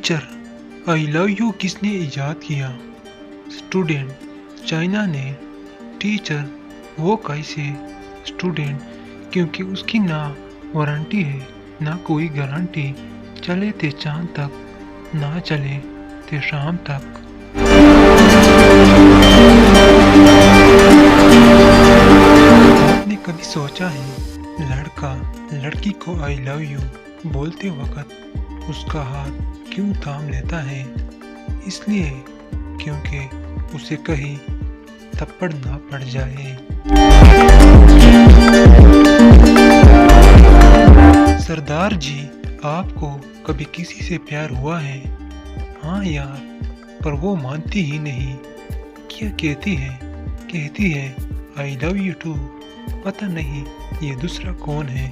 Teacher, I love you किसने इजाद किया? स्टूडेंट, चाइना ने। टीचर, वो कैसे? स्टूडेंट, क्योंकि उसकी ना वारंटी है ना कोई गारंटी, चले ते चांद तक ना चले ते शाम तक। आपने कभी सोचा है लड़का लड़की को आई लव यू बोलते वक्त उसका हाथ क्यों थाम लेता है? इसलिए क्योंकि उसे कहीं थप्पड़ ना पड़ जाए। सरदार जी, आपको कभी किसी से प्यार हुआ है? हाँ यार, पर वो मानती ही नहीं। क्या कहती है आई लव यू टू। पता नहीं ये दूसरा कौन है।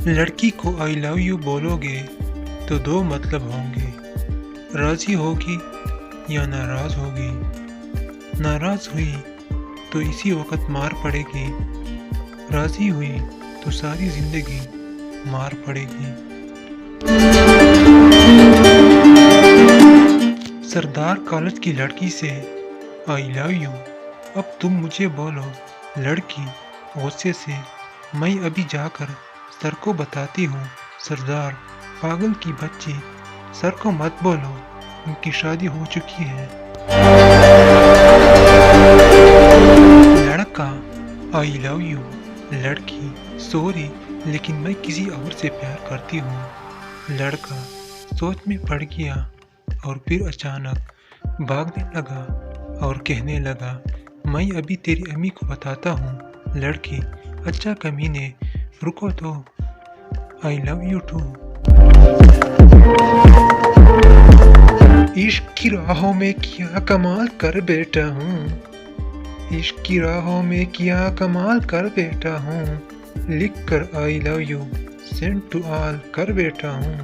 लड़की को आई लव यू बोलोगे तो दो मतलब होंगे, राजी होगी या नाराज होगी। नाराज हुई तो इसी वक्त मार पड़ेगी, राजी हुई तो सारी जिंदगी मार पड़ेगी। सरदार कॉलेज की लड़की से आई लव यू, अब तुम मुझे बोलो। लड़की गुस्से से, मैं अभी जाकर सर को बताती हूँ। सरदार, पागल की बच्ची, सर को मत बोलो, उनकी शादी हो चुकी है। लड़का, आई लव यू। लड़की, सॉरी लेकिन मैं किसी और से प्यार करती हूँ। लड़का सोच में पड़ गया और फिर अचानक भागने लगा और कहने लगा, मैं अभी तेरी अम्मी को बताता हूँ। लड़की, अच्छा कमीने, रुको तो, आई लव यू टू। इश्क की राहों में क्या कमाल कर बैठा हूँ, इश्क की राहों में क्या कमाल कर बैठा हूँ, लिख कर I love you send to all कर बैठा हूँ।